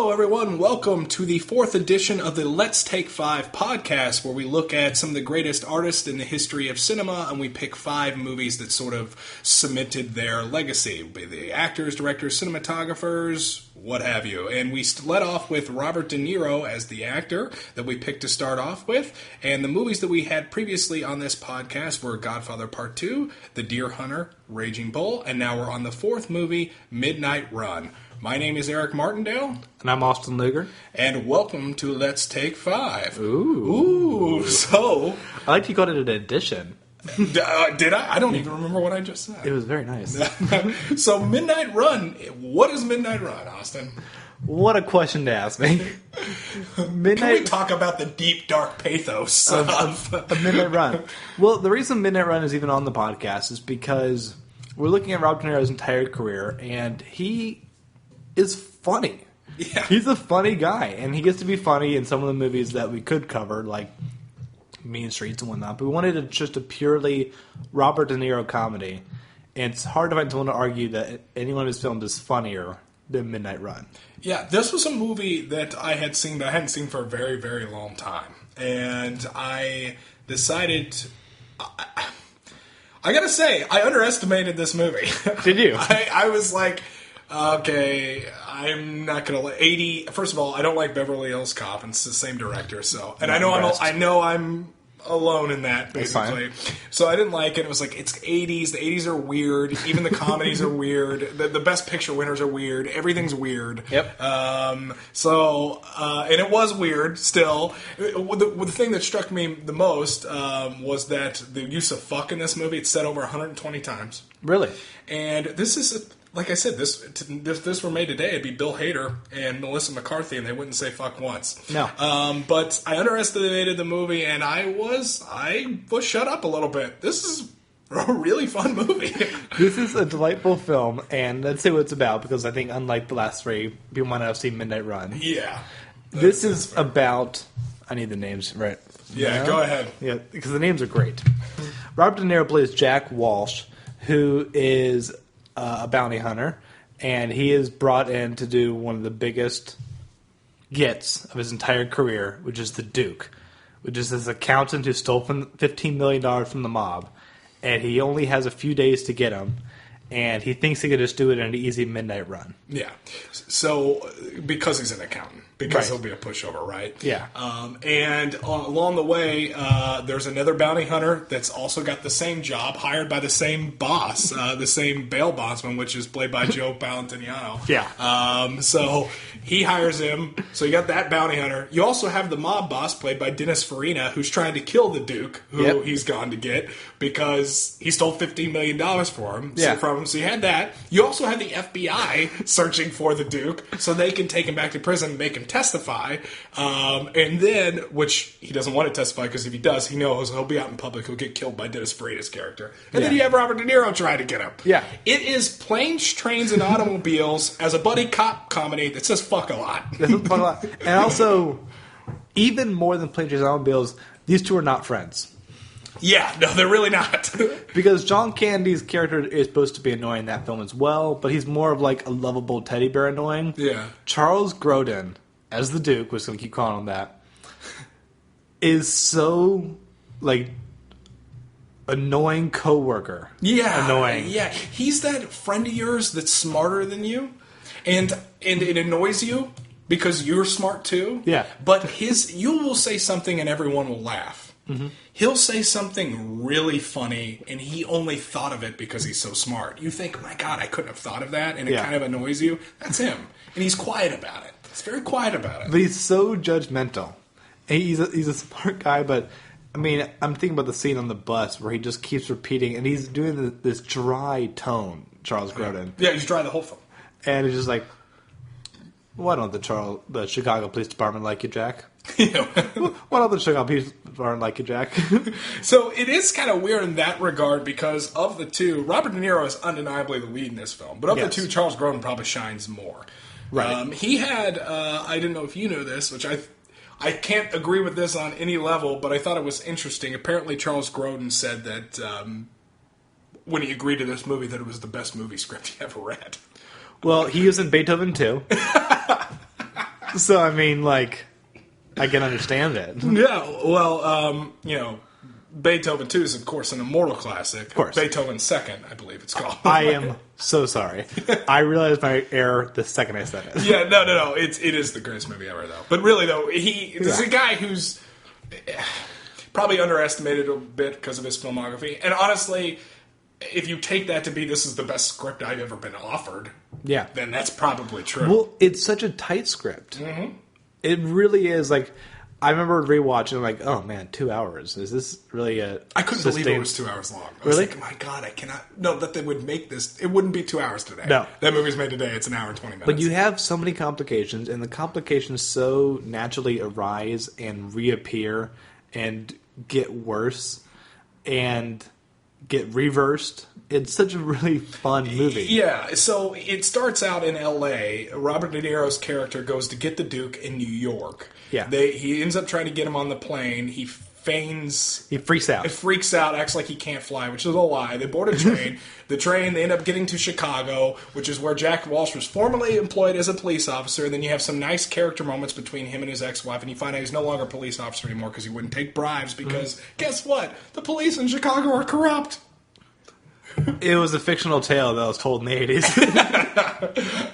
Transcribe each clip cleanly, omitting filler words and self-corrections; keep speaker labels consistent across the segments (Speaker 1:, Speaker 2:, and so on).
Speaker 1: Hello, everyone. Welcome to the 4th edition of the Let's Take 5 podcast, where we look at some of the greatest artists in the history of cinema, and we pick 5 movies that sort of cemented their legacy. Be the actors, directors, cinematographers, what have you. And we led off with Robert De Niro as the actor that we picked to start off with. And the movies that we had previously on this podcast were Godfather Part II, The Deer Hunter, Raging Bull, and now we're on the 4th movie, Midnight Run. My name is Ray Martindale.
Speaker 2: And I'm Austin Luger.
Speaker 1: And welcome to Let's Take 5.
Speaker 2: Ooh.
Speaker 1: So...
Speaker 2: I like you called it an addition.
Speaker 1: Did I? I don't even remember what I just said.
Speaker 2: It was very nice.
Speaker 1: So, Midnight Run. What is Midnight Run, Austin?
Speaker 2: What a question to ask me.
Speaker 1: Can we talk about the deep, dark pathos of
Speaker 2: Midnight Run? Well, the reason Midnight Run is even on the podcast is because we're looking at Robert De Niro's entire career, and he is funny.
Speaker 1: Yeah.
Speaker 2: He's a funny guy, and he gets to be funny in some of the movies that we could cover, like Mean Streets and whatnot. But we wanted just a purely Robert De Niro comedy, and it's hard to find someone to argue that anyone who's filmed is funnier than Midnight Run.
Speaker 1: Yeah, this was a movie that I had seen, but I hadn't seen for a very, very long time. And I decided... I gotta say, I underestimated this movie.
Speaker 2: Did you?
Speaker 1: I was like... Okay, I'm not gonna let 80. First of all, I don't like Beverly Hills Cop, and it's the same director. So, and I know I'm alone in that basically. So I didn't like it. It was like it's 80s. The 80s are weird. Even the comedies are weird. The Best Picture winners are weird. Everything's weird.
Speaker 2: Yep.
Speaker 1: And it was weird. Still, the thing that struck me the most was that the use of fuck in this movie. It's said over 120 times.
Speaker 2: Really?
Speaker 1: And this is. Like I said, if this were made today, it'd be Bill Hader and Melissa McCarthy, and they wouldn't say fuck once.
Speaker 2: No.
Speaker 1: But I underestimated the movie, and I was shut up a little bit. This is a really fun movie.
Speaker 2: This is a delightful film, and let's say what it's about, because I think unlike the last 3, people might not have seen Midnight Run.
Speaker 1: Yeah.
Speaker 2: This is about... I need the names right.
Speaker 1: Yeah, go ahead.
Speaker 2: Yeah, because the names are great. Robert De Niro plays Jack Walsh, who is... a bounty hunter, and he is brought in to do one of the biggest gets of his entire career, which is the Duke, which is this accountant who stole $15 million from the mob, and he only has a few days to get him, and he thinks he could just do it in an easy midnight run.
Speaker 1: Yeah. So, because he's an accountant. Because he'll be a pushover, right?
Speaker 2: Yeah.
Speaker 1: And along the way, there's another bounty hunter that's also got the same job, hired by the same boss, the same bail bondsman, which is played by Joe Valentiniano.
Speaker 2: Yeah.
Speaker 1: So he hires him. So you got that bounty hunter. You also have the mob boss, played by Dennis Farina, who's trying to kill the Duke, who he's gone to get, because he stole $15 million from him. So you had that. You also had the FBI searching for the Duke, so they can take him back to prison and make him testify, and then, which he doesn't want to testify, because if he does, he knows he'll be out in public, he'll get killed by Dennis Farina's character. And then you have Robert De Niro trying to get him.
Speaker 2: Yeah.
Speaker 1: It is Planes, Trains, and Automobiles as a buddy cop comedy that says fuck a lot.
Speaker 2: And also, even more than Planes, Trains, and Automobiles, these two are not friends.
Speaker 1: Yeah, no, they're really not.
Speaker 2: Because John Candy's character is supposed to be annoying in that film as well, but he's more of like a lovable teddy bear annoying.
Speaker 1: Yeah.
Speaker 2: Charles Grodin, as the Duke, we're just going to keep calling him that, is so, like, annoying coworker.
Speaker 1: Yeah.
Speaker 2: Annoying.
Speaker 1: Yeah. He's that friend of yours that's smarter than you, and it annoys you because you're smart too.
Speaker 2: Yeah.
Speaker 1: But you will say something and everyone will laugh. Mm-hmm. He'll say something really funny, and he only thought of it because he's so smart. You think, my God, I couldn't have thought of that, and it kind of annoys you. That's him. And he's quiet about it. He's very quiet about it.
Speaker 2: But he's so judgmental. And he's a smart guy, but, I mean, I'm thinking about the scene on the bus where he just keeps repeating, and he's doing this dry tone, Charles Grodin.
Speaker 1: Yeah, he's dry the whole film.
Speaker 2: And it's just like, why don't the Chicago Police Department like you, Jack? Why don't the Chicago Police Department like you, Jack?
Speaker 1: So it is kind of weird in that regard, because of the two, Robert De Niro is undeniably the lead in this film. But of the two, Charles Grodin probably shines more.
Speaker 2: Right.
Speaker 1: He had, I didn't know if you know this, which I can't agree with this on any level, but I thought it was interesting. Apparently Charles Grodin said that when he agreed to this movie, that it was the best movie script he ever read.
Speaker 2: Well, he was in Beethoven too. So, I mean, like, I can understand it.
Speaker 1: Yeah, well, Beethoven 2 is, of course, an immortal classic. Of
Speaker 2: course.
Speaker 1: Beethoven 2nd, I believe it's called.
Speaker 2: I am so sorry. I realized my error the second I said it.
Speaker 1: Yeah, no. It is the greatest movie ever, though. But really, though, this is a guy who's probably underestimated a bit because of his filmography. And honestly, if you take that to be this is the best script I've ever been offered, then that's probably true.
Speaker 2: Well, it's such a tight script. Mm-hmm. It really is. Like, I remember rewatching, like, oh man, 2 hours. Is this really a...
Speaker 1: I couldn't believe it was 2 hours long. I was like, my God, I cannot... No, that they would make this... It wouldn't be 2 hours today.
Speaker 2: No.
Speaker 1: That movie's made today. It's an hour and 20 minutes.
Speaker 2: But you have so many complications, and the complications so naturally arise and reappear and get worse and get reversed. It's such a really fun movie.
Speaker 1: Yeah, so it starts out in L.A. Robert De Niro's character goes to get the Duke in New York.
Speaker 2: Yeah.
Speaker 1: He ends up trying to get him on the plane. He feigns...
Speaker 2: He freaks out.
Speaker 1: It freaks out, acts like he can't fly, which is a lie. They board a train. They end up getting to Chicago, which is where Jack Walsh was formerly employed as a police officer. And then you have some nice character moments between him and his ex-wife, and you find out he's no longer a police officer anymore because he wouldn't take bribes because, guess what? The police in Chicago are corrupt.
Speaker 2: It was a fictional tale that was told in the 80s.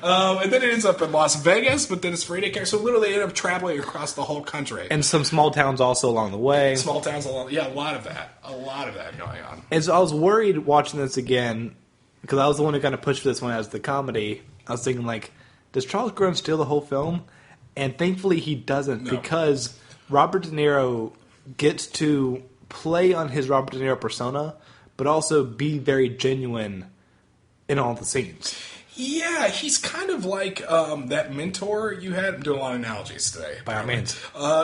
Speaker 1: And then it ends up in Las Vegas, but then it's free to care. So literally they end up traveling across the whole country.
Speaker 2: And some small towns also along the way.
Speaker 1: Small towns along... Yeah, a lot of that. A lot of that going on.
Speaker 2: And so I was worried watching this again, because I was the one who kind of pushed for this one as the comedy. I was thinking, like, does Charles Grodin steal the whole film? And thankfully he doesn't, because Robert De Niro gets to play on his Robert De Niro persona, but also be very genuine in all the scenes.
Speaker 1: Yeah, he's kind of like that mentor you had. I'm doing a lot of analogies today.
Speaker 2: By all means.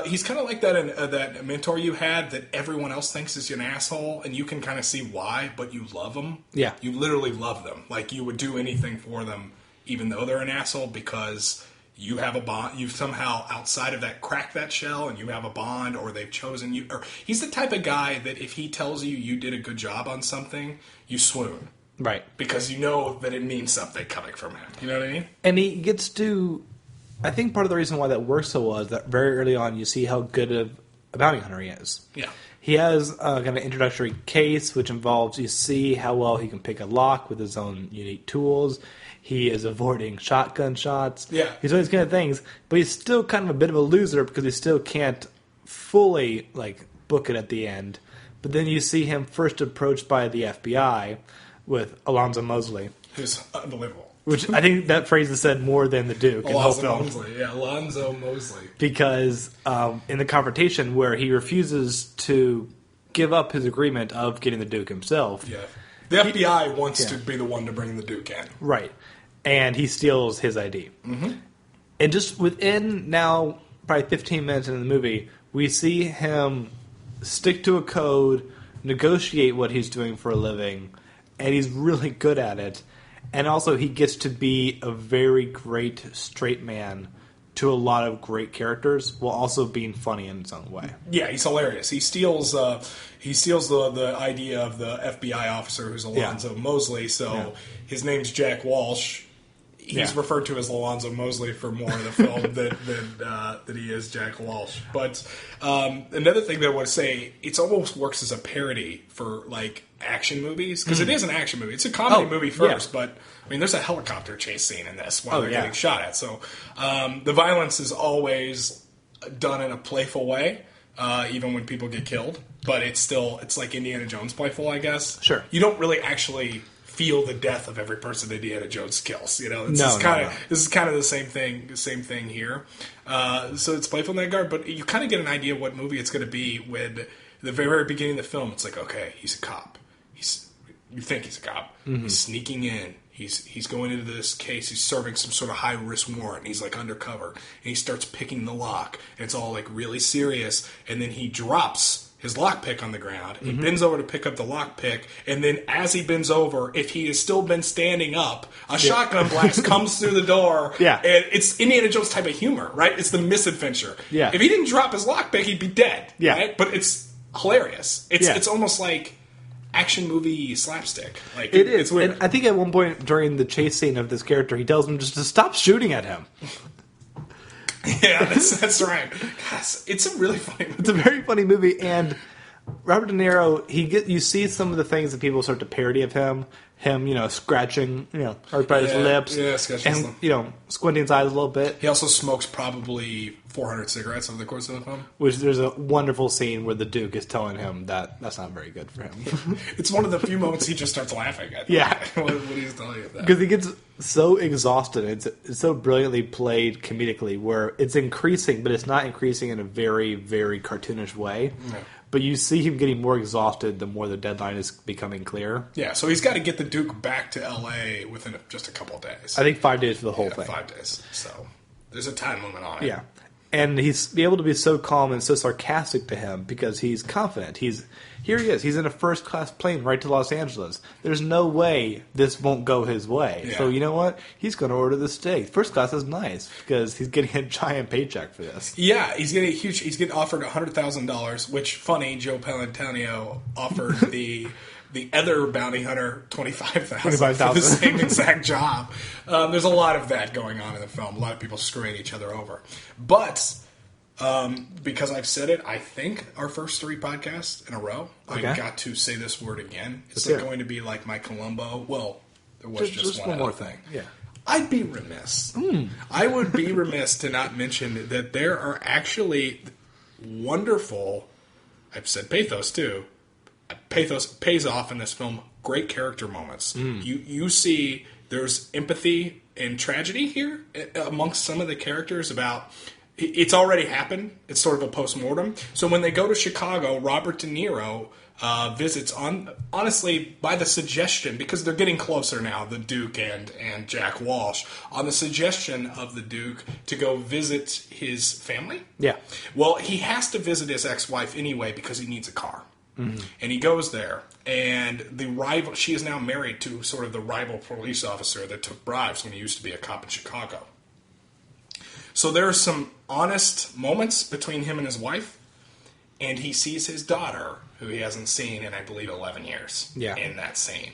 Speaker 1: He's kind of like that mentor you had that everyone else thinks is an asshole, and you can kind of see why, but you love them.
Speaker 2: Yeah.
Speaker 1: You literally love them. Like, you would do anything for them, even though they're an asshole, because... You have a bond. You've somehow, outside of that, cracked that shell, and you have a bond, or they've chosen you. Or he's the type of guy that if he tells you did a good job on something, you swoon.
Speaker 2: Right.
Speaker 1: Because you know that it means something coming from him. You know what I mean?
Speaker 2: And he gets to... I think part of the reason why that works so well is that very early on you see how good of a bounty hunter he is.
Speaker 1: Yeah.
Speaker 2: He has kind of an introductory case, which involves you see how well he can pick a lock with his own unique tools. He is avoiding shotgun shots.
Speaker 1: Yeah.
Speaker 2: He's doing these kind of things, but he's still kind of a bit of a loser because he still can't fully, like, book it at the end. But then you see him first approached by the FBI with Alonzo Mosley.
Speaker 1: Who's unbelievable.
Speaker 2: Which I think that phrase is said more than the Duke in the whole film.
Speaker 1: Alonzo Mosley.
Speaker 2: Because in the confrontation where he refuses to give up his agreement of getting the Duke himself.
Speaker 1: Yeah. The FBI wants to be the one to bring the Duke in.
Speaker 2: Right. And he steals his ID. Mm-hmm. And just within now probably 15 minutes into the movie, we see him stick to a code, negotiate what he's doing for a living, and he's really good at it. And also he gets to be a very great straight man to a lot of great characters while also being funny in its own way.
Speaker 1: Yeah, he's hilarious. He steals the idea of the FBI officer who's Alonzo Mosley, so his name's Jack Walsh. He's referred to as Alonzo Mosley for more of the film than he is Jack Walsh. But another thing that I want to say, it almost works as a parody for, like, action movies, because it is an action movie. It's a comedy movie first, but I mean, there's a helicopter chase scene in this while they're getting shot at. So the violence is always done in a playful way, even when people get killed. But it's like Indiana Jones playful, I guess.
Speaker 2: Sure.
Speaker 1: You don't really actually feel the death of every person Indiana Jones kills. You know, this is kind of the same thing here. So it's playful in that regard, but you kind of get an idea of what movie it's going to be when the very beginning of the film. It's like, okay, he's a cop. You think he's a cop. Mm-hmm. He's sneaking in. He's going into this case. He's serving some sort of high risk warrant. He's like undercover, and he starts picking the lock. And it's all like really serious. And then he drops his lockpick on the ground. He bends over to pick up the lockpick, and then as he bends over, if he has still been standing up, a shotgun blast comes through the door.
Speaker 2: Yeah.
Speaker 1: And it's Indiana Jones type of humor, right? It's the misadventure.
Speaker 2: Yeah.
Speaker 1: If he didn't drop his lockpick, he'd be dead.
Speaker 2: Yeah.
Speaker 1: Right? But it's hilarious. It's almost like action movie slapstick. Like
Speaker 2: it is.
Speaker 1: It's weird.
Speaker 2: And I think at one point during the chase scene of this character, he tells him just to stop shooting at him.
Speaker 1: Yeah, that's right. Gosh, it's a really funny movie.
Speaker 2: It's a very funny movie, and Robert De Niro, you see some of the things that people start to parody of him. Him, scratching, everybody's lips.
Speaker 1: Yeah, scratching
Speaker 2: and,
Speaker 1: them.
Speaker 2: Squinting his eyes a little bit.
Speaker 1: He also smokes probably 400 cigarettes over the course of the film.
Speaker 2: Which there's a wonderful scene where the Duke is telling him that that's not very good for him.
Speaker 1: It's one of the few moments he just starts laughing at.
Speaker 2: Yeah.
Speaker 1: when he's telling you that.
Speaker 2: Because he gets so exhausted. It's so brilliantly played comedically where it's increasing, but it's not increasing in a very, very cartoonish way. Yeah. But you see him getting more exhausted the more the deadline is becoming clear.
Speaker 1: Yeah, so he's got to get the Duke back to L.A. within just a couple of days.
Speaker 2: I think 5 days for the whole thing.
Speaker 1: 5 days. So there's a time limit on it.
Speaker 2: Yeah. And he's be able to be so calm and so sarcastic to him because he's confident. Here he is. He's in a first-class plane right to Los Angeles. There's no way this won't go his way. Yeah. So you know what? He's going to order the steak. First class is nice because he's getting a giant paycheck for this.
Speaker 1: Yeah, he's getting offered $100,000, which, funny, Joe Palantonio offered the other bounty hunter $25,000 for the same exact job. There's a lot of that going on in the film. A lot of people screwing each other over. But because I've said it, I think our first 3 podcasts in a row, okay. I got to say this word again. It's going to be like my Columbo. Well, there was just one more thing.
Speaker 2: Yeah.
Speaker 1: I'd be remiss. I would be remiss to not mention that there are actually wonderful, I've said pathos too. Pathos pays off in this film. Great character moments. You see there's empathy and tragedy here amongst some of the characters about... It's already happened. It's sort of a post-mortem. So when they go to Chicago, Robert De Niro visits honestly, by the suggestion, because they're getting closer now, the Duke and Jack Walsh, on the suggestion of the Duke to go visit his family.
Speaker 2: Yeah.
Speaker 1: Well, he has to visit his ex-wife anyway because he needs a car. Mm-hmm. And he goes there, and she is now married to sort of the rival police officer that took bribes when he used to be a cop in Chicago. So there are some honest moments between him and his wife, and he sees his daughter, who he hasn't seen in, I believe, 11 years, in that scene.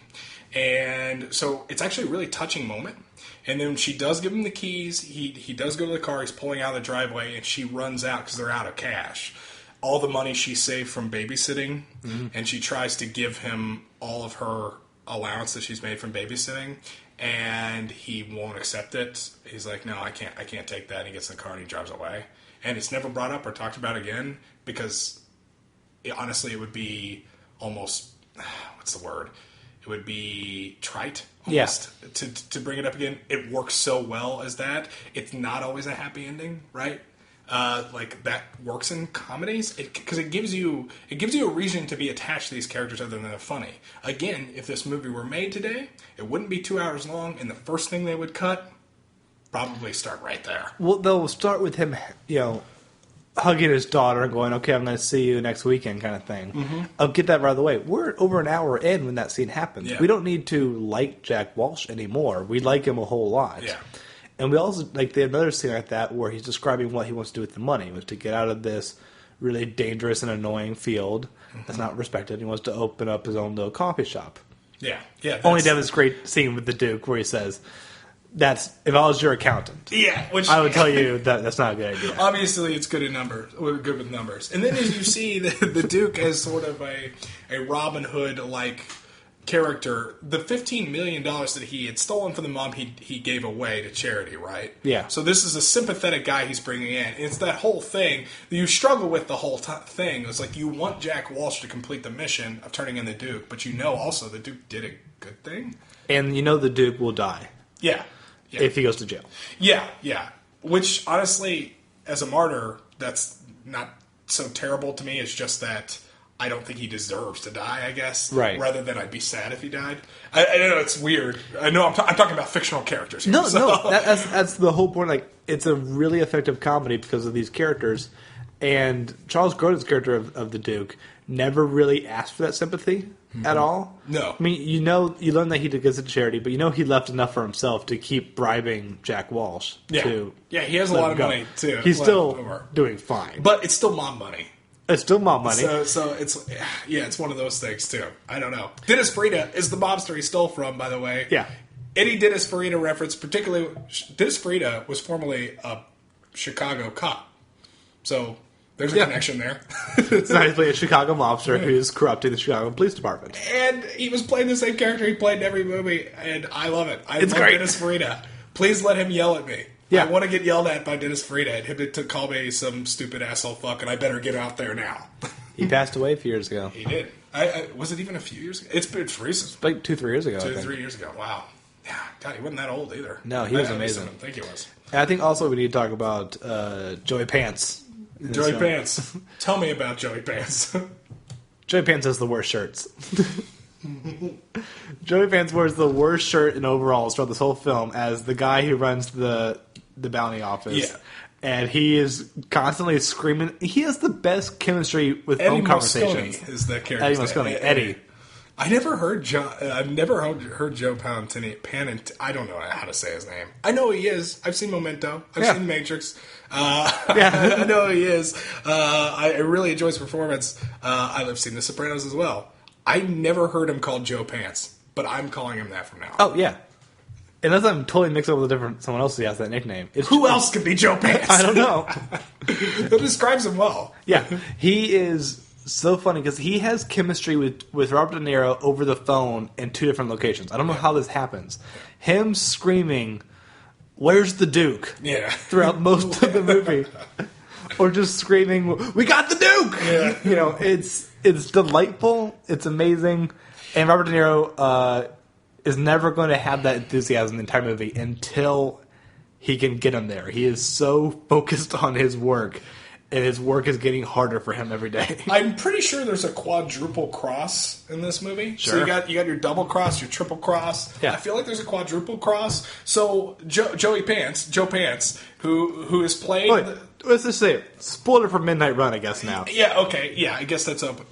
Speaker 1: And so it's actually a really touching moment. And then she does give him the keys. He does go to the car. He's pulling out of the driveway, and she runs out because they're out of cash. All the money she saved from babysitting, and she tries to give him all of her allowance that she's made from babysitting, and he won't accept it. He's like, no, I can't take that. And he gets in the car and he drives away. And it's never brought up or talked about again because, honestly, it would be almost, what's the word? It would be trite, almost, to bring it up again. It works so well as that. It's not always a happy ending, right? Like that works in comedies because it gives you a reason to be attached to these characters other than they're funny. Again, if this movie were made today, it wouldn't be 2 hours long, and the first thing they would cut probably start right there.
Speaker 2: Well, they'll start with him, hugging his daughter and going, "Okay, I'm going to see you next weekend," kind of thing. Mm-hmm. I'll get that right away. We're over an hour in when that scene happens. Yeah. We don't need to like Jack Walsh anymore. We like him a whole lot.
Speaker 1: Yeah.
Speaker 2: And we also, they had another scene like that where he's describing what he wants to do with the money, was to get out of this really dangerous and annoying field that's not respected. He wants to open up his own little coffee shop.
Speaker 1: Yeah.
Speaker 2: Only to have this great scene with the Duke where he says, if I was your accountant, I would tell you that's not a good idea.
Speaker 1: Obviously, it's good with numbers. And then as you see the Duke as sort of a Robin Hood-like character, the $15 million that he had stolen from the mob, he gave away to charity, right?
Speaker 2: Yeah.
Speaker 1: So this is a sympathetic guy he's bringing in. And it's that whole thing that you struggle with the whole thing. It's like you want Jack Walsh to complete the mission of turning in the Duke, but also the Duke did a good thing.
Speaker 2: And the Duke will die.
Speaker 1: Yeah.
Speaker 2: If he goes to jail.
Speaker 1: Yeah. Which, honestly, as a martyr, that's not so terrible to me. It's just that I don't think he deserves to die, I guess.
Speaker 2: Right.
Speaker 1: Rather than I'd be sad if he died. I know it's weird. I know I'm talking about fictional characters here.
Speaker 2: No. That's the whole point. Like, it's a really effective comedy because of these characters. And Charles Grodin's character of the Duke never really asked for that sympathy at all.
Speaker 1: No.
Speaker 2: I mean, you learn that he did good to charity, but he left enough for himself to keep bribing Jack Walsh.
Speaker 1: Yeah, he has a lot of money, too.
Speaker 2: He's still doing fine.
Speaker 1: But it's still mom money.
Speaker 2: It's still mom money.
Speaker 1: So it's one of those things, too. I don't know. Dennis Farina is the mobster he stole from, by the way.
Speaker 2: Yeah.
Speaker 1: Any Dennis Farina reference, particularly, Dennis Farina was formerly a Chicago cop. So there's a connection there.
Speaker 2: So he's playing a Chicago mobster who's corrupting the Chicago Police Department.
Speaker 1: And he was playing the same character he played in every movie, and I love it.
Speaker 2: It's great.
Speaker 1: Dennis Farina. Please let him yell at me.
Speaker 2: Yeah.
Speaker 1: I want to get yelled at by Dennis Farina and him to call me some stupid asshole fuck, and I better get out there now.
Speaker 2: He passed away a few years ago.
Speaker 1: He did. Was it even a few years ago? It's recent.
Speaker 2: Like 2-3 years ago.
Speaker 1: 2-3 years ago. Wow. Yeah. God, he wasn't that old either.
Speaker 2: No, he was amazing.
Speaker 1: I think he was.
Speaker 2: And I think also we need to talk about Joey Pants.
Speaker 1: Joey Pants. Tell me about Joey Pants.
Speaker 2: Joey Pants has the worst shirts. Joey Pants wears the worst shirt in overalls throughout this whole film as the guy who runs the bounty office.
Speaker 1: Yeah.
Speaker 2: And he is constantly screaming. He has the best chemistry with phone conversations.
Speaker 1: Moscone is that character.
Speaker 2: Eddie Moscone. Eddie.
Speaker 1: I never heard Joe. I've never heard Joe Panant. I don't know how to say his name. I know he is. I've seen Memento. I've seen Matrix. I know he is. I really enjoy his performance. I've seen The Sopranos as well. I never heard him called Joe Pants, but I'm calling him that from now on.
Speaker 2: Oh yeah. Unless I'm totally mixed up with someone else who has that nickname.
Speaker 1: Who else could be Joe Pants?
Speaker 2: I don't know.
Speaker 1: That describes him well.
Speaker 2: Yeah, he is so funny because he has chemistry with Robert De Niro over the phone in 2 different locations. I don't know how this happens. Him screaming, "Where's the Duke?"
Speaker 1: Yeah.
Speaker 2: Throughout most of the movie. Or just screaming, "We got the Duke!"
Speaker 1: Yeah.
Speaker 2: You know, it's delightful. It's amazing. And Robert De Niro is never going to have that enthusiasm the entire movie until he can get him there. He is so focused on his work, and his work is getting harder for him every day.
Speaker 1: I'm pretty sure there's a quadruple cross in this movie.
Speaker 2: Sure.
Speaker 1: So you got your double cross, your triple cross.
Speaker 2: Yeah.
Speaker 1: I feel like there's a quadruple cross. So Joe Pants, who is played.
Speaker 2: Wait, let's just say it. Spoiler for Midnight Run, I guess, now.
Speaker 1: Yeah, okay. Yeah, I guess that's open.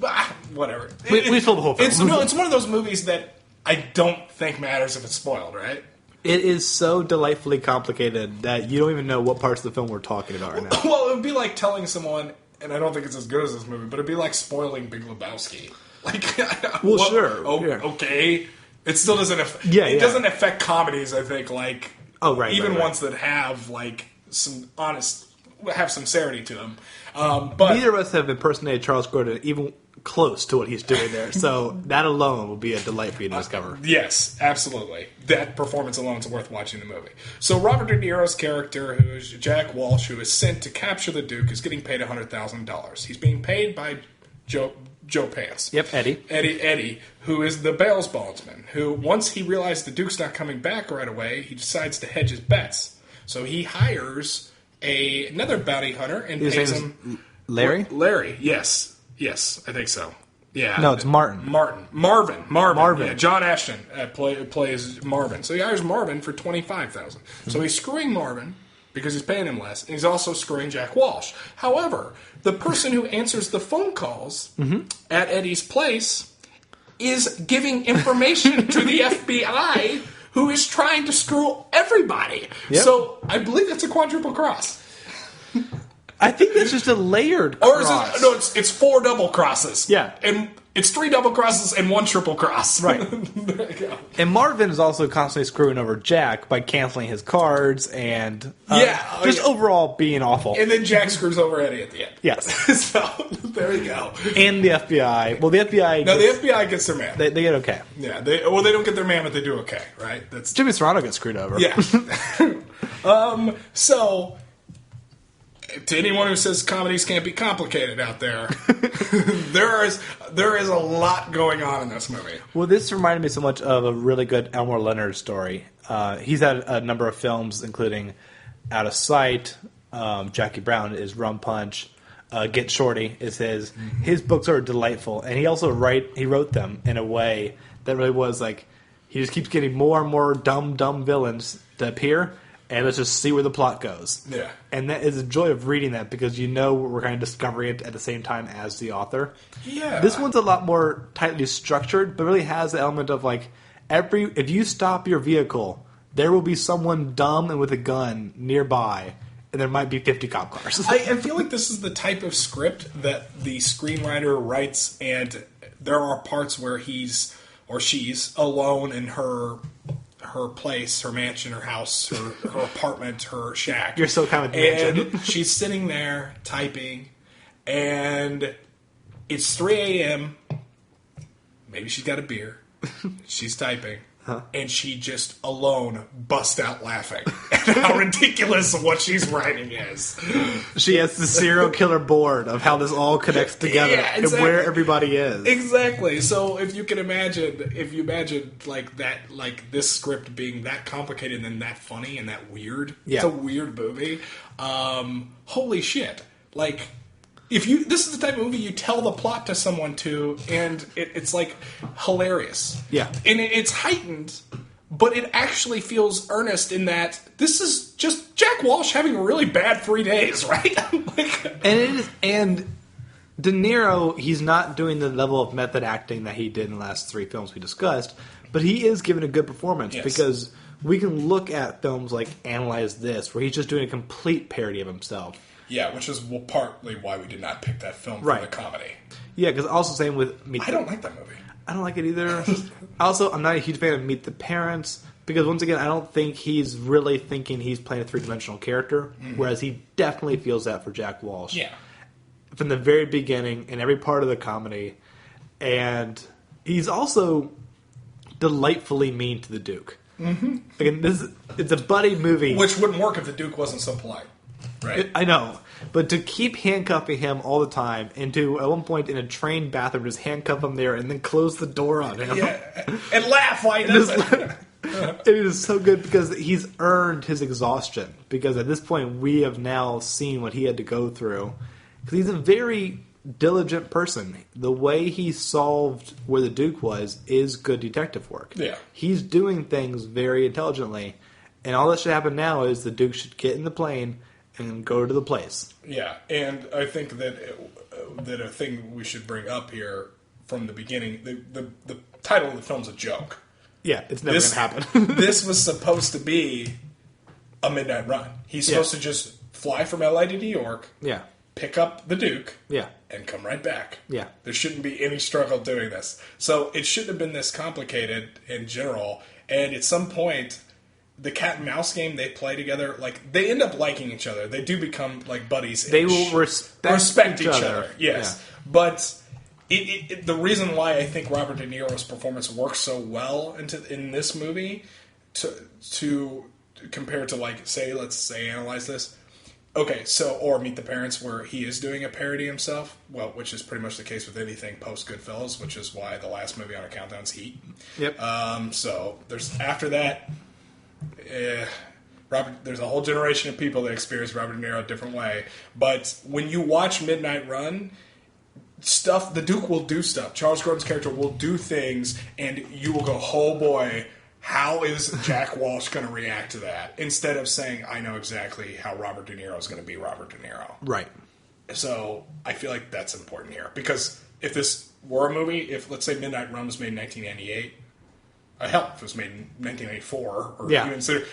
Speaker 1: Whatever.
Speaker 2: We told the whole film.
Speaker 1: It's one of those movies that I don't think matters if it's spoiled, right?
Speaker 2: It is so delightfully complicated that you don't even know what parts of the film we're talking about right now.
Speaker 1: Well, it would be like telling someone, and I don't think it's as good as this movie, but it'd be like spoiling Big Lebowski. Like,
Speaker 2: sure.
Speaker 1: Okay. It still doesn't affect...
Speaker 2: It
Speaker 1: doesn't affect comedies, I think, like...
Speaker 2: Oh, right.
Speaker 1: Even
Speaker 2: right.
Speaker 1: ones that have, like, some have sincerity to them. But
Speaker 2: neither of us have impersonated Charles Grodin even close to what he's doing there, so that alone will be a delight for you to discover.
Speaker 1: Yes, absolutely. That performance alone is worth watching the movie. So Robert De Niro's character, who is Jack Walsh, who is sent to capture the Duke, is getting paid $100,000. He's being paid by Joe Pants.
Speaker 2: Yep,
Speaker 1: Eddie, who is the bail bondsman, who, once he realized the Duke's not coming back right away, he decides to hedge his bets. So he hires another bounty hunter and pays him...
Speaker 2: Larry?
Speaker 1: Larry, yes. Yes, I think so. Yeah.
Speaker 2: No, it's Marvin.
Speaker 1: Marvin.
Speaker 2: Marvin.
Speaker 1: Yeah, John Ashton plays Marvin. So he hires Marvin for $25,000. So he's screwing Marvin because he's paying him less, and he's also screwing Jack Walsh. However, the person who answers the phone calls at Eddie's place is giving information to the FBI, who is trying to screw everybody.
Speaker 2: Yep.
Speaker 1: So I believe that's a quadruple cross.
Speaker 2: I think that's just a layered
Speaker 1: Or is
Speaker 2: cross.
Speaker 1: it? No, it's 4 double crosses.
Speaker 2: Yeah.
Speaker 1: And it's 3 double crosses and 1 triple cross.
Speaker 2: Right.
Speaker 1: There you go.
Speaker 2: And Marvin is also constantly screwing over Jack by canceling his cards and overall being awful.
Speaker 1: And then Jack screws over Eddie at the end.
Speaker 2: Yes.
Speaker 1: So, there you go.
Speaker 2: And the FBI. Well, the FBI...
Speaker 1: No, the FBI gets their man.
Speaker 2: They get okay.
Speaker 1: Yeah. They don't get their man, but they do okay, right? That's
Speaker 2: Jimmy Serrano gets screwed over.
Speaker 1: Yeah. So... To anyone who says comedies can't be complicated out there, there is a lot going on in this movie.
Speaker 2: Well, this reminded me so much of a really good Elmore Leonard story. He's had a number of films, including Out of Sight, Jackie Brown is Rum Punch, Get Shorty is his. Mm-hmm. His books are delightful, and he wrote them in a way that really was like, he just keeps getting more and more dumb villains to appear, and let's just see where the plot goes.
Speaker 1: Yeah.
Speaker 2: And that is a joy of reading that because you know we're kind of discovering it at the same time as the author.
Speaker 1: Yeah.
Speaker 2: This one's a lot more tightly structured, but really has the element of like, if you stop your vehicle, there will be someone dumb and with a gun nearby, and there might be 50 cop cars.
Speaker 1: I feel like this is the type of script that the screenwriter writes, and there are parts where he's or she's alone in her her place, her mansion, her house, her apartment, her shack.
Speaker 2: You're so kind of mansion.
Speaker 1: And she's sitting there typing, and it's 3 a.m. Maybe she's got a beer. She's typing. And she just alone busts out laughing at how ridiculous what she's writing is.
Speaker 2: She has the serial killer board of how this all connects together and where everybody is.
Speaker 1: Exactly. So if you imagine like that, like this script being that complicated and then that funny and that weird, it's a weird movie. Holy shit! Like. This is the type of movie you tell the plot to someone and it's like hilarious.
Speaker 2: Yeah.
Speaker 1: And it's heightened, but it actually feels earnest in that this is just Jack Walsh having a really bad 3 days, right?
Speaker 2: And De Niro, he's not doing the level of method acting that he did in the last 3 films we discussed, but he is giving a good performance because we can look at films like Analyze This, where he's just doing a complete parody of himself.
Speaker 1: Yeah, which is partly why we did not pick that film for the comedy.
Speaker 2: Yeah, because also same with
Speaker 1: I don't like that movie.
Speaker 2: I don't like it either. Also, I'm not a huge fan of Meet the Parents because, once again, I don't think he's really thinking he's playing a 3-dimensional character, whereas he definitely feels that for Jack Walsh.
Speaker 1: Yeah.
Speaker 2: From the very beginning, in every part of the comedy. And he's also delightfully mean to the Duke. Mm-hmm. Again, it's a buddy movie.
Speaker 1: Which wouldn't work if the Duke wasn't so polite. Right.
Speaker 2: I know. But to keep handcuffing him all the time, and to, at one point in a train bathroom, just handcuff him there and then close the door on him.
Speaker 1: Yeah. And laugh while he does it.
Speaker 2: It is so good because he's earned his exhaustion. Because at this point, we have now seen what he had to go through. Because he's a very diligent person. The way he solved where the Duke was is good detective work.
Speaker 1: Yeah.
Speaker 2: He's doing things very intelligently. And all that should happen now is the Duke should get in the plane and go to the place.
Speaker 1: Yeah, and I think that a thing we should bring up here from the beginning, the title of the film's a joke.
Speaker 2: Yeah, it's never going to happen.
Speaker 1: This was supposed to be a midnight run. He's supposed to just fly from LA to New York, pick up the Duke, and come right back. Yeah. There shouldn't be any struggle doing this. So it shouldn't have been this complicated in general, and at some point, the cat and mouse game they play together, like, they end up liking each other. They do become, like, buddies.
Speaker 2: They will respect
Speaker 1: each other. Yes. Yeah. But the reason why I think Robert De Niro's performance works so well in this movie to compare to, like, let's say Analyze This. Okay, or Meet the Parents, where he is doing a parody himself, well, which is pretty much the case with anything post Goodfellas, which is why the last movie on our countdown's Heat. Yep. So there's after that. There's a whole generation of people that experience Robert De Niro a different way. But when you watch Midnight Run, the Duke will do stuff. Charles Grodin's character will do things, and you will go, oh boy, how is Jack Walsh going to react to that? Instead of saying, I know exactly how Robert De Niro is going to be Robert De Niro. Right. So I feel like that's important here. Because if this were a movie, if, let's say, Midnight Run was made in 1998... hell, if it was made in 1994, or even sooner,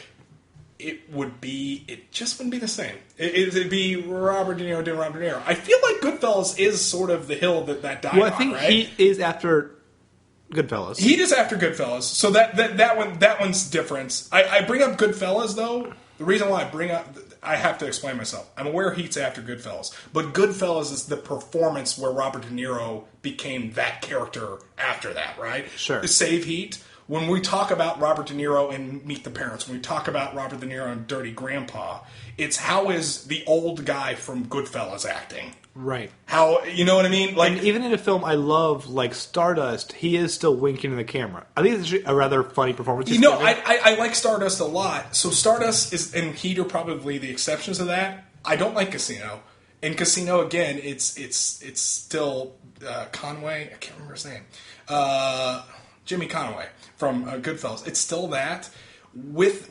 Speaker 1: it just wouldn't be the same. It'd be Robert De Niro doing Robert De Niro. I feel like Goodfellas is sort of the hill that died on, right?
Speaker 2: Well, I think he is after Goodfellas.
Speaker 1: He is after Goodfellas, so that one's different. I bring up Goodfellas, though. The reason why I have to explain myself. I'm aware Heat's after Goodfellas, but Goodfellas is the performance where Robert De Niro became that character after that, right? Sure. Save Heat. When we talk about Robert De Niro in Meet the Parents, when we talk about Robert De Niro in Dirty Grandpa, it's how is the old guy from Goodfellas acting? Right. How, you know what I mean?
Speaker 2: Like, and even in a film I love, like Stardust, he is still winking in the camera. I think it's a rather funny performance.
Speaker 1: You know, I like Stardust a lot. So Stardust and Heat are probably the exceptions to that. I don't like Casino. In Casino, again, it's still Conway. I can't remember his name. Jimmy Conway from Goodfellas. It's still that. With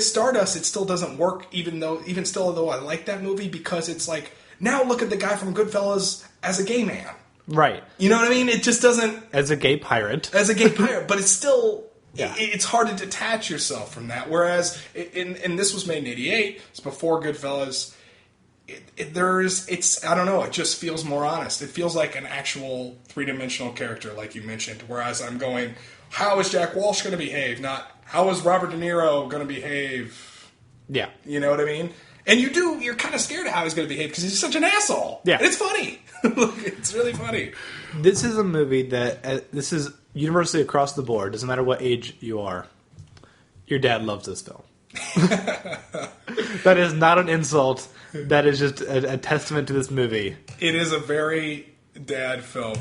Speaker 1: Stardust, it still doesn't work, even still though I like that movie, because it's like, now look at the guy from Goodfellas as a gay man. Right. You know what I mean? It just doesn't...
Speaker 2: As a gay pirate.
Speaker 1: As a gay pirate. But it's still... Yeah. It's hard to detach yourself from that. Whereas, and this was made in 88, it's before Goodfellas... I don't know, it just feels more honest. It feels like an actual three-dimensional character, like you mentioned. Whereas I'm going, how is Jack Walsh going to behave, not how is Robert De Niro going to behave.
Speaker 2: Yeah.
Speaker 1: You know what I mean? And you're kind of scared of how he's going to behave because he's such an asshole.
Speaker 2: Yeah.
Speaker 1: And it's funny. It's really funny.
Speaker 2: This is a movie that, this is universally across the board, doesn't matter what age you are, your dad loves this film. That is not an insult. That is just a testament to this movie.
Speaker 1: It is a very dad film.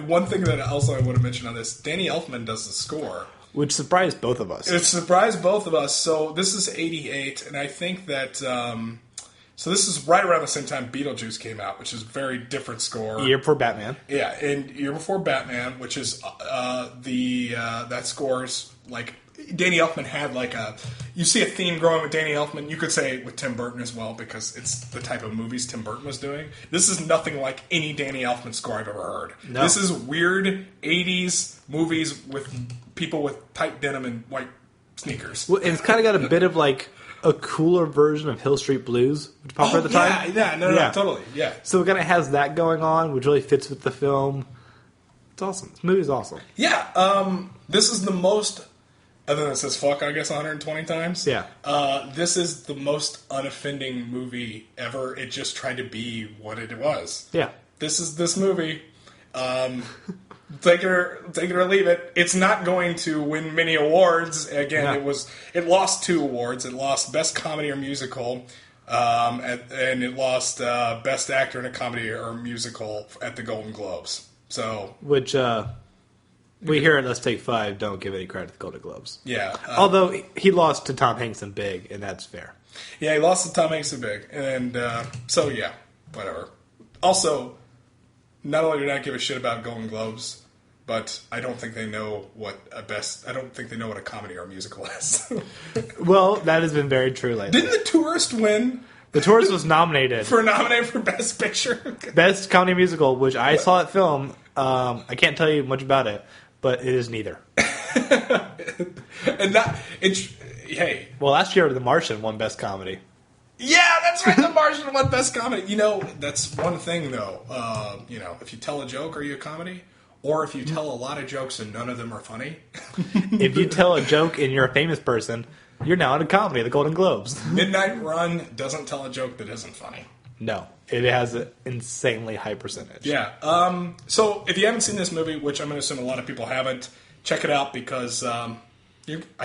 Speaker 1: One thing that also I want to mention on this, Danny Elfman does the score.
Speaker 2: Which surprised both of us.
Speaker 1: It surprised both of us. So this is 88, and I think that... so this is right around the same time Beetlejuice came out, which is a very different score.
Speaker 2: Year before Batman.
Speaker 1: Yeah, and year before Batman, which is that score's like... Danny Elfman had like a... You see a theme growing with Danny Elfman. You could say with Tim Burton as well, because it's the type of movies Tim Burton was doing. This is nothing like any Danny Elfman score I've ever heard. No. This is weird 80s movies with people with tight denim and white sneakers.
Speaker 2: Well, and it's kind of got a bit of like a cooler version of Hill Street Blues, which popped at the time.
Speaker 1: No, totally, yeah.
Speaker 2: So it kind of has that going on, which really fits with the film. It's awesome. This movie's awesome.
Speaker 1: Yeah, this is the most... Other than it says fuck, I guess, 120 times.
Speaker 2: Yeah.
Speaker 1: This is the most unoffending movie ever. It just tried to be what it was.
Speaker 2: Yeah.
Speaker 1: This is this movie. Take it or leave it. It's not going to win many awards. Again, it lost 2 awards. It lost Best Comedy or Musical, and it lost Best Actor in a Comedy or Musical at the Golden Globes. So,
Speaker 2: which we here at Let's Take 5 don't give any credit to the Golden Globes.
Speaker 1: Yeah.
Speaker 2: Although he lost to Tom Hanks in Big, and that's fair.
Speaker 1: Yeah, he lost to Tom Hanks in Big. And so, yeah, whatever. Also, not only do I not give a shit about Golden Globes, but I don't think they know what I don't think they know what a comedy or a musical is.
Speaker 2: Well, that has been very true lately.
Speaker 1: Didn't The Tourist win?
Speaker 2: The Tourist was nominated
Speaker 1: for Best Picture.
Speaker 2: Best Comedy Musical, which I saw that film. I can't tell you much about it, but it is neither.
Speaker 1: And hey.
Speaker 2: Well, last year The Martian won Best Comedy.
Speaker 1: Yeah, that's right. The Martian won Best Comedy. You know, that's one thing though. If you tell a joke, are you a comedy? Or if you tell a lot of jokes and none of them are funny.
Speaker 2: If you tell a joke and you're a famous person, you're now in a comedy, the Golden Globes.
Speaker 1: Midnight Run doesn't tell a joke that isn't funny.
Speaker 2: No, it has an insanely high percentage.
Speaker 1: Yeah. So if you haven't seen this movie, which I'm going to assume a lot of people haven't, check it out because I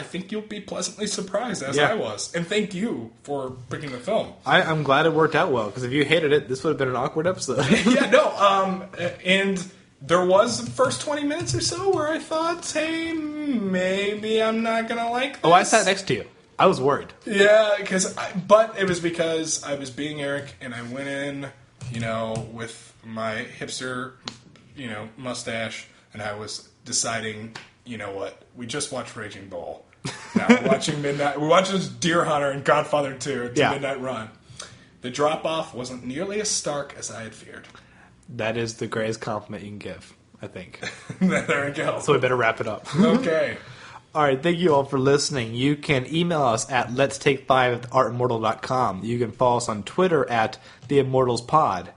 Speaker 1: think you'll be pleasantly surprised, as I was. And thank you for picking the film.
Speaker 2: I'm glad it worked out well, because if you hated it, this would have been an awkward episode.
Speaker 1: And there was the first 20 minutes or so where I thought, hey, maybe I'm not going to like this.
Speaker 2: Oh, I sat next to you. I was worried.
Speaker 1: Yeah, but it was because I was being Eric, and I went in, with my hipster, mustache, and I was deciding, you know what, we just watched Raging Bull. Now we're watching We're watching Deer Hunter and Godfather 2 to Midnight Run. The drop-off wasn't nearly as stark as I had feared.
Speaker 2: That is the greatest compliment you can give, I think.
Speaker 1: There we go.
Speaker 2: So we better wrap it up.
Speaker 1: Okay.
Speaker 2: All right, thank you all for listening. You can email us at letstake5@artimmortal.com. You can follow us on Twitter at theimmortalspod.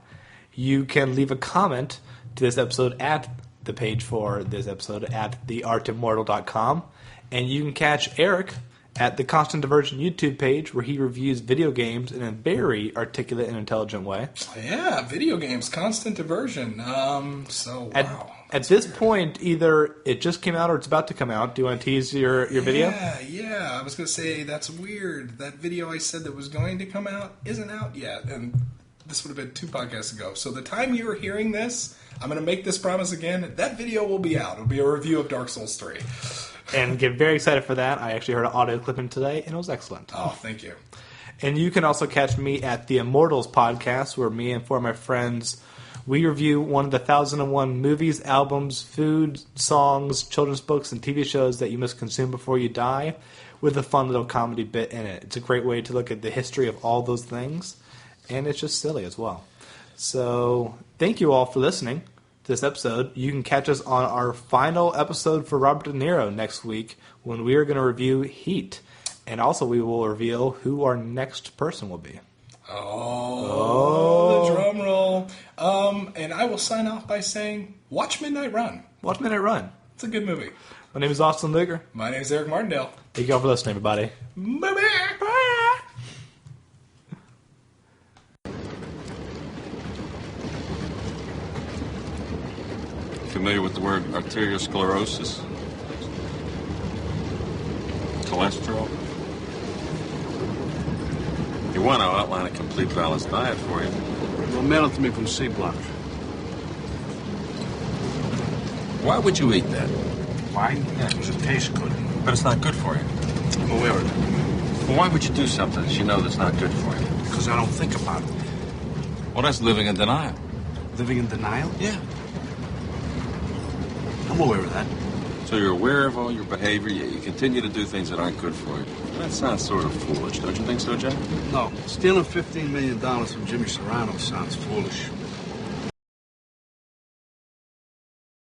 Speaker 2: You can leave a comment to this episode at the page for this episode at theartimmortal.com. And you can catch Eric at the Constant Diversion YouTube page, where he reviews video games in a very articulate and intelligent way.
Speaker 1: Yeah, video games, Constant Diversion. Wow.
Speaker 2: At this point, either it just came out or it's about to come out. Do you want to tease your video?
Speaker 1: Yeah. I was going to say, that's weird. That video I said that was going to come out isn't out yet. And this would have been 2 podcasts ago. So the time you are hearing this, I'm going to make this promise again. That video will be out. It'll be a review of Dark Souls 3.
Speaker 2: And get very excited for that. I actually heard an audio clipping today, and it was excellent.
Speaker 1: Oh, thank you.
Speaker 2: And you can also catch me at the Immortals podcast, where me and 4 of my friends, we review one of the 1001 movies, albums, food, songs, children's books, and TV shows that you must consume before you die, with a fun little comedy bit in it. It's a great way to look at the history of all those things, and it's just silly as well. So thank you all for listening to this episode. You can catch us on our final episode for Robert De Niro next week, when we are going to review Heat. And also we will reveal who our next person will be.
Speaker 1: Oh, the drum roll. And I will sign off by saying, watch Midnight Run.
Speaker 2: Watch Midnight Run.
Speaker 1: It's a good movie.
Speaker 2: My name is Austin Luger.
Speaker 1: My name is Eric Martindale.
Speaker 2: Thank you all for listening, everybody.
Speaker 1: Bye-bye.
Speaker 2: Bye.
Speaker 3: Familiar with the word arteriosclerosis? Cholesterol? You want to outline a complete balanced diet for you.
Speaker 4: Well, mail it to me from C Block.
Speaker 3: Why would you eat that?
Speaker 4: Why? Because it tastes good.
Speaker 3: But it's not good for you.
Speaker 4: I'm aware of it.
Speaker 3: Well, why would you do something that you know that's not good for you?
Speaker 4: Because I don't think about it.
Speaker 3: Well, that's living in denial.
Speaker 4: Living in denial?
Speaker 3: Yeah.
Speaker 4: I'm aware of that.
Speaker 3: So you're aware of all your behavior, yet you continue to do things that aren't good for you. That sounds sort of foolish, don't you think so, Jack?
Speaker 4: No. Stealing $15 million from Jimmy Serrano sounds foolish.